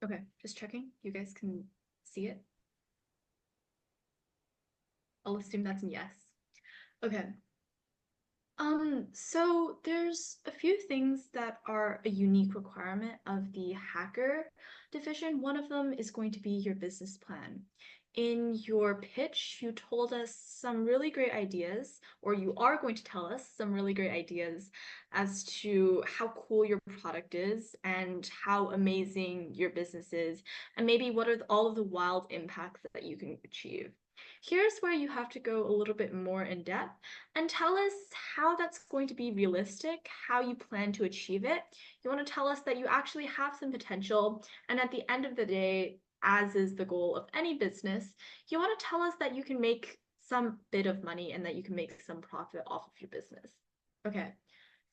Okay, just checking. You guys can see it. I'll assume that's a yes. Okay. So there's a few things that are a unique requirement of the hacker division. One of them is going to be your business plan. In your pitch, you told us some really great ideas, or you are going to tell us some really great ideas as to how cool your product is and how amazing your business is, and maybe what are all of the wild impacts that you can achieve. Here's where you have to go a little bit more in depth and tell us how that's going to be realistic, how you plan to achieve it. You want to tell us that you actually have some potential, and at the end of the day, as is the goal of any business, you want to tell us that you can make some bit of money and that you can make some profit off of your business. Okay,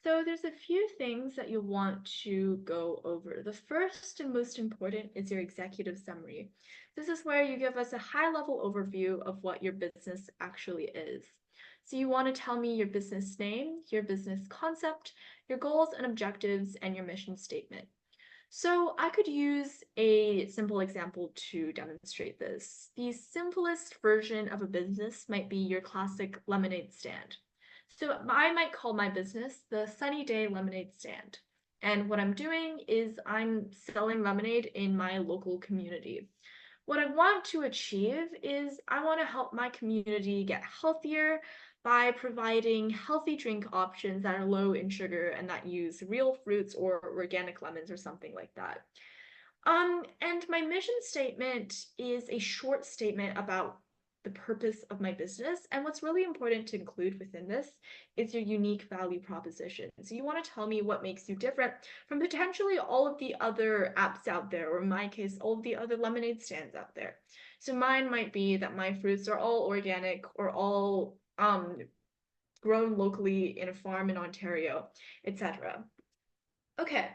so there's a few things that you'll want to go over. The first and most important is your executive summary. This is where you give us a high-level overview of what your business actually is. So you want to tell me your business name, your business concept, your goals and objectives, and your mission statement. So I could use a simple example to demonstrate this. The simplest version of a business might be your classic lemonade stand. So I might call my business the Sunny Day Lemonade Stand. And what I'm doing is I'm selling lemonade in my local community. What I want to achieve is I want to help my community get healthier by providing healthy drink options that are low in sugar and that use real fruits or organic lemons or something like that. And my mission statement is a short statement about the purpose of my business. And what's really important to include within this is your unique value proposition. So you want to tell me what makes you different from potentially all of the other apps out there, or in my case, all of the other lemonade stands out there. So mine might be that my fruits are all organic or all grown locally in a farm in Ontario, etc. Okay,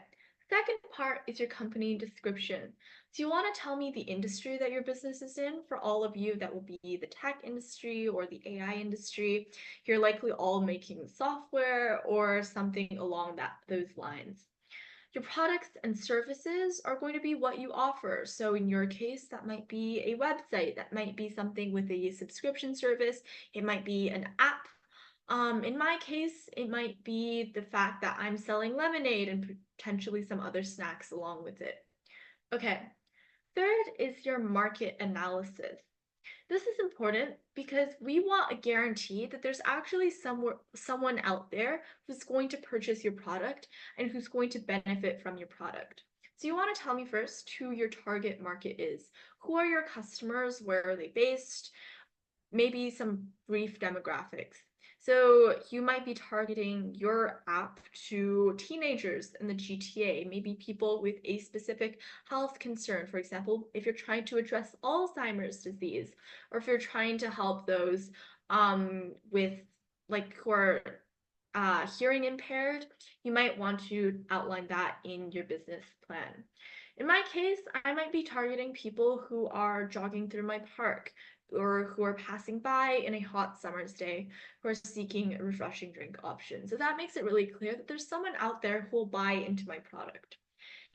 second part is your company description. So you want to tell me the industry that your business is in. For all of you, that will be the tech industry or the AI industry. You're likely all making software or something along those lines. Your products and services are going to be what you offer. So in your case, that might be a website, that might be something with a subscription service, it might be an app. In my case, it might be the fact that I'm selling lemonade and potentially some other snacks along with it. Okay, third is your market analysis. This is important because we want a guarantee that there's actually someone out there who's going to purchase your product and who's going to benefit from your product. So you want to tell me first who your target market is. Who are your customers? Where are they based? Maybe some brief demographics. So you might be targeting your app to teenagers in the GTA, maybe people with a specific health concern. For example, if you're trying to address Alzheimer's disease, or if you're trying to help those with like who are hearing impaired, you might want to outline that in your business plan. In my case, I might be targeting people who are jogging through my park or who are passing by in a hot summer's day who are seeking a refreshing drink option. So that makes it really clear that there's someone out there who will buy into my product.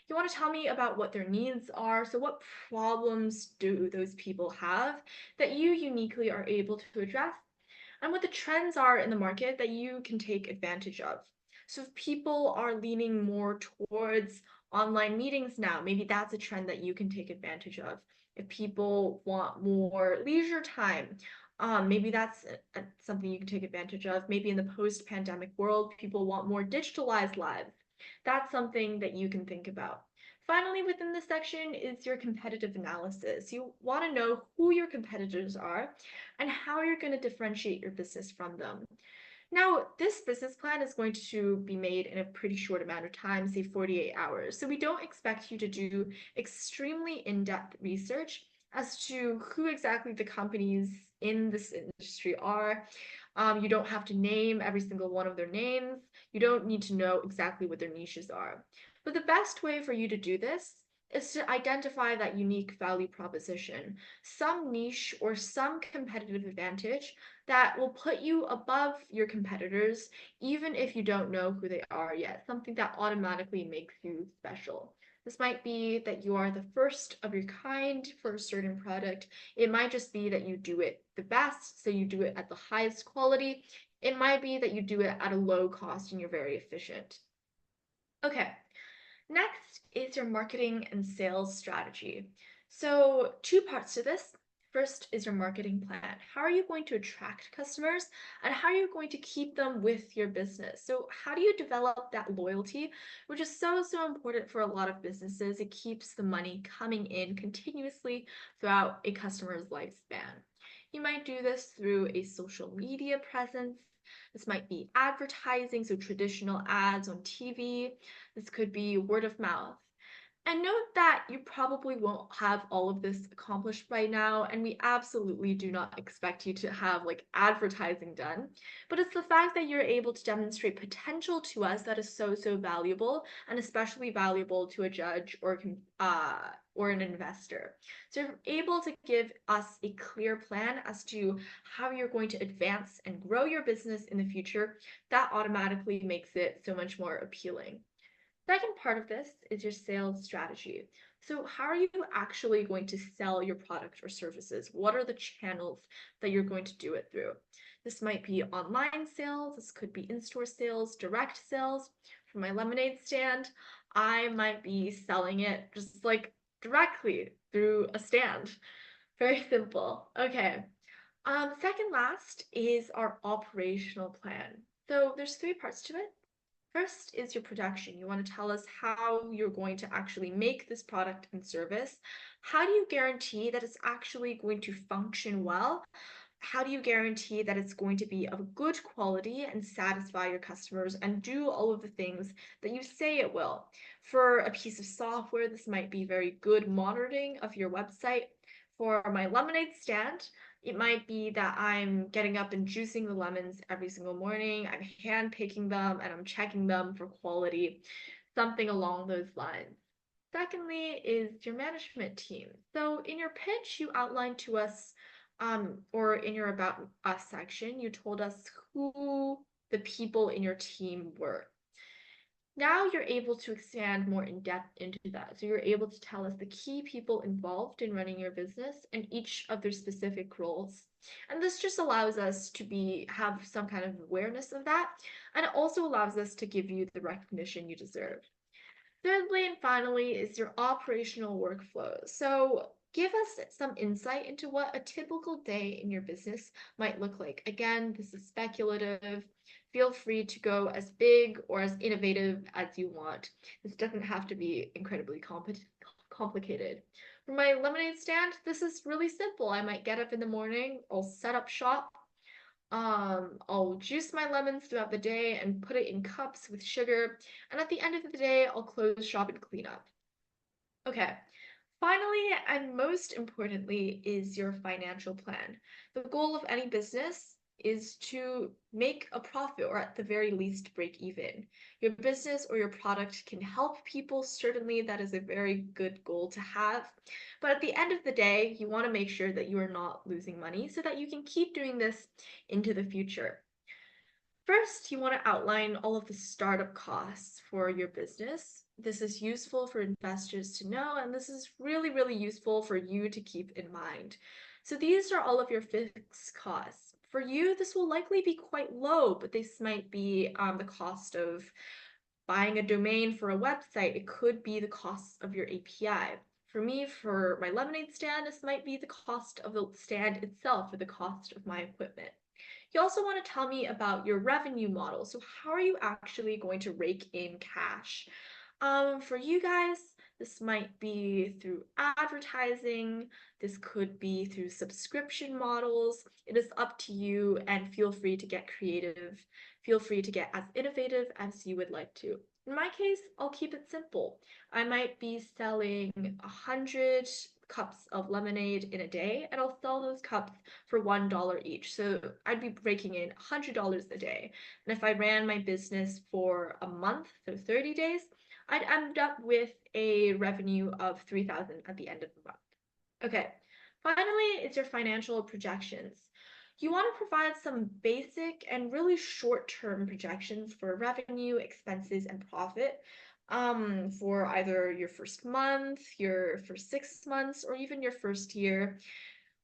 You want to tell me about what their needs are. So what problems do those people have that you uniquely are able to address, and what the trends are in the market that you can take advantage of. So if people are leaning more towards online meetings now, maybe that's a trend that you can take advantage of. If people want more leisure time, maybe that's something you can take advantage of. Maybe in the post-pandemic world, people want more digitalized lives. That's something that you can think about. Finally, within this section is your competitive analysis. You want to know who your competitors are and how you're going to differentiate your business from them. Now, this business plan is going to be made in a pretty short amount of time, say 48 hours. So we don't expect you to do extremely in-depth research as to who exactly the companies in this industry are. You don't have to name every single one of their names. You don't need to know exactly what their niches are. But the best way for you to do this is to identify that unique value proposition, some niche or some competitive advantage that will put you above your competitors, even if you don't know who they are yet, something that automatically makes you special. This might be that you are the first of your kind for a certain product. It might just be that you do it the best, so you do it at the highest quality. It might be that you do it at a low cost and you're very efficient. Okay, next is your marketing and sales strategy. So, two parts to this. First is your marketing plan. How are you going to attract customers and how are you going to keep them with your business? So, how do you develop that loyalty, which is so important for a lot of businesses? It keeps the money coming in continuously throughout a customer's lifespan. You might do this through a social media presence. This might be advertising, so traditional ads on TV. This could be word of mouth. And note that you probably won't have all of this accomplished by now, and we absolutely do not expect you to have like advertising done. But it's the fact that you're able to demonstrate potential to us that is so valuable, and especially valuable to a judge or an investor. So you're able to give us a clear plan as to how you're going to advance and grow your business in the future. That automatically makes it so much more appealing. Second part of this is your sales strategy. So, how are you actually going to sell your product or services? What are the channels that you're going to do it through? This might be online sales, this could be in store sales, direct sales. For my lemonade stand, I might be selling it just like directly through a stand. Very simple. Okay. Second last is our operational plan. So, there's three parts to it. First is your production. You want to tell us how you're going to actually make this product and service. How do you guarantee that it's actually going to function well? How do you guarantee that it's going to be of good quality and satisfy your customers and do all of the things that you say it will? For a piece of software, this might be very good monitoring of your website. For my lemonade stand, it might be that I'm getting up and juicing the lemons every single morning. I'm hand picking them and I'm checking them for quality, something along those lines. Secondly, is your management team. So in your pitch, you outlined to us, or in your About Us section, you told us who the people in your team were. Now you're able to expand more in depth into that. So you're able to tell us the key people involved in running your business and each of their specific roles. And this just allows us to have some kind of awareness of that. And it also allows us to give you the recognition you deserve. Thirdly and finally is your operational workflow. So give us some insight into what a typical day in your business might look like. Again, this is speculative. Feel free to go as big or as innovative as you want. This doesn't have to be incredibly complicated. For my lemonade stand, this is really simple. I might get up in the morning, I'll set up shop, I'll juice my lemons throughout the day and put it in cups with sugar. And at the end of the day, I'll close shop and clean up. Okay. Finally, and most importantly, is your financial plan. The goal of any business is to make a profit or at the very least break even. Your business or your product can help people. Certainly, that is a very good goal to have. But at the end of the day, you want to make sure that you are not losing money so that you can keep doing this into the future. First, you want to outline all of the startup costs for your business. This is useful for investors to know, and this is really useful for you to keep in mind. So these are all of your fixed costs. For you, this will likely be quite low, but this might be the cost of buying a domain for a website. It could be the cost of your API. For me, for my lemonade stand, this might be the cost of the stand itself or the cost of my equipment. You also want to tell me about your revenue model. So how are you actually going to rake in cash? For you guys, this might be through advertising. This could be through subscription models. It is up to you and feel free to get creative. Feel free to get as innovative as you would like to. In my case, I'll keep it simple. I might be selling 100 cups of lemonade in a day, and I'll sell those cups for $1 each. So I'd be breaking in $100 a day. And if I ran my business for a month, so 30 days, I'd end up with a revenue of 3,000 at the end of the month. Okay, finally, it's your financial projections. You want to provide some basic and really short-term projections for revenue, expenses, and profit. for either your first month, your first 6 months, or even your first year.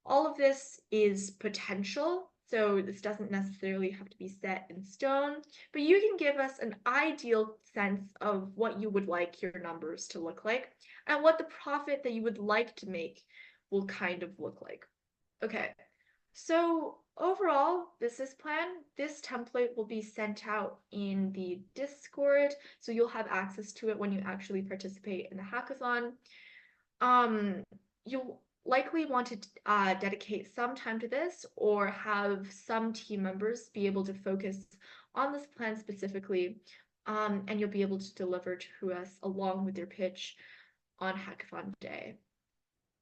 All of this is potential, so this doesn't necessarily have to be set in stone, but you can give us an ideal sense of what you would like your numbers to look like and what the profit that you would like to make will kind of look like. Okay, so overall business plan, this template will be sent out in the Discord, so you'll have access to it when you actually participate in the hackathon. You'll likely want to dedicate some time to this or have some team members be able to focus on this plan specifically, and you'll be able to deliver to us along with your pitch on hackathon day.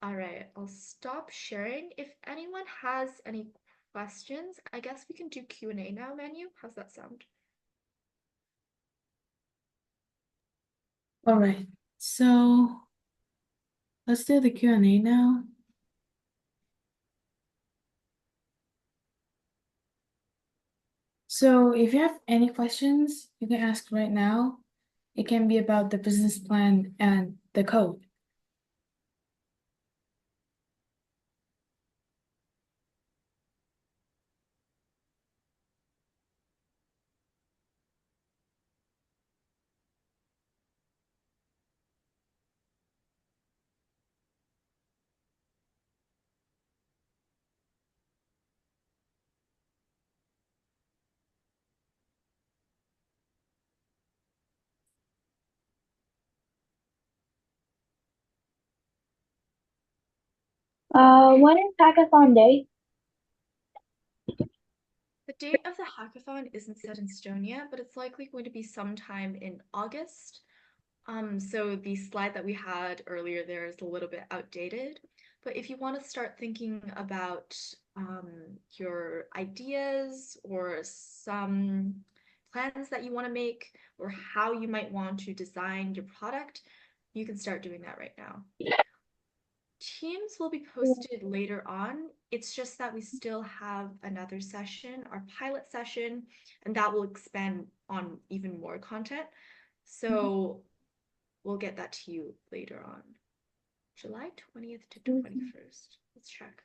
All right, I'll stop sharing. If anyone has any questions, I guess we can do Q&A now, Manu. How's that sound? All right, so let's do the Q&A now. So if you have any questions, you can ask right now. It can be about the business plan and the code. When is hackathon day? The date of the hackathon isn't set in stone yet, but it's likely going to be sometime in August. So the slide that we had earlier there is a little bit outdated, but if you want to start thinking about your ideas or some plans that you want to make or how you might want to design your product, you can start doing that right now. Teams will be posted later on. It's just that we still have another session, our pilot session, and that will expand on even more content. So we'll get that to you later on. July 20th to 21st. Let's check.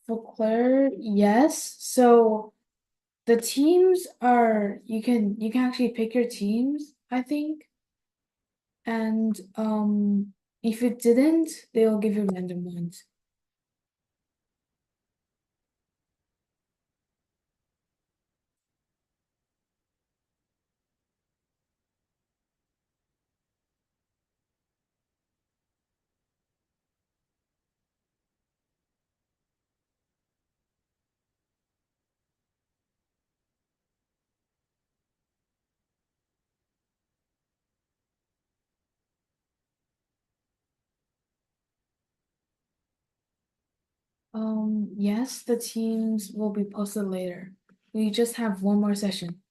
For Claire, yes. So the teams are you can actually pick your teams, I think. And if it didn't, they'll give you random ones. Yes, the teams will be posted later. We just have one more session.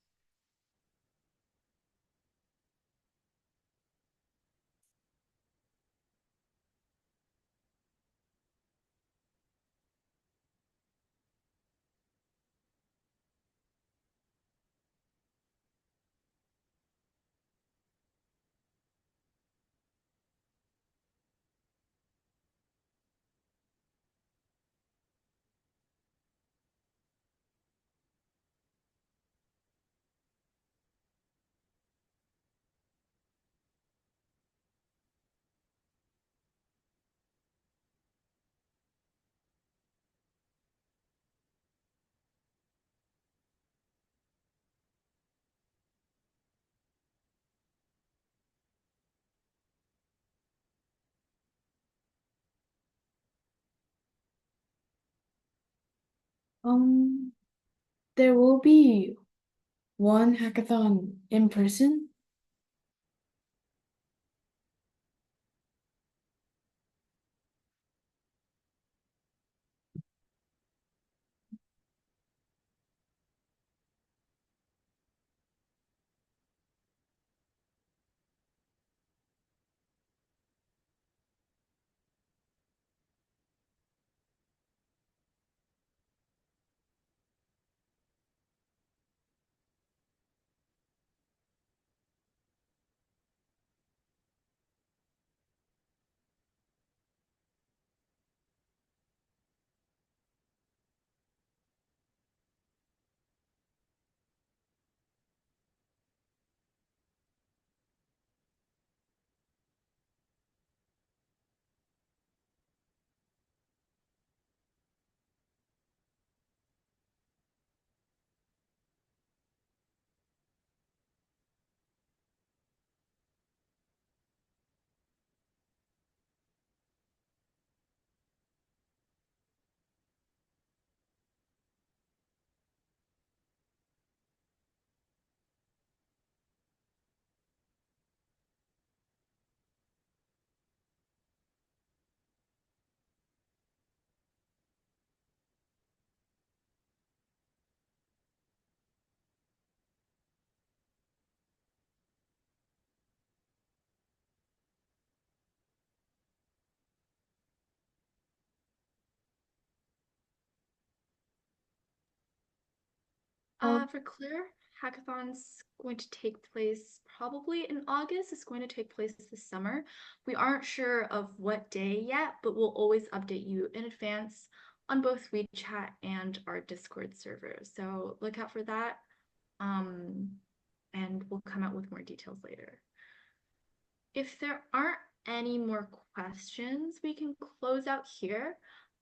Um, there will be one hackathon in person. For Clear, Hackathon's going to take place probably in August. It's going to take place this summer. We aren't sure of what day yet, but we'll always update you in advance on both WeChat and our Discord server. So look out for that. And we'll come out with more details later. If there aren't any more questions, we can close out here.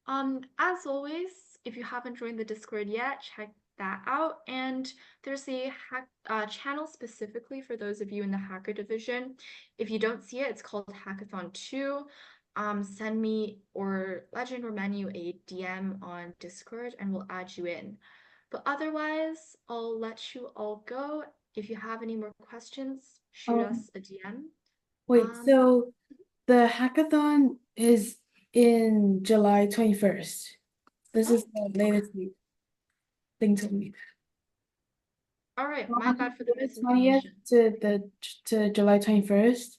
As always, if you haven't joined the Discord yet, check that out. And there's a channel specifically for those of you in the hacker division. If you don't see it, it's called Hackathon 2. Send me or Legend or Menu a DM on Discord and we'll add you in. But otherwise, I'll let you all go. If you have any more questions, shoot us a DM. Wait, so the hackathon is in July 21st. This is the latest thing to me. All right, my bad for the July 20th misinformation. to July 21st.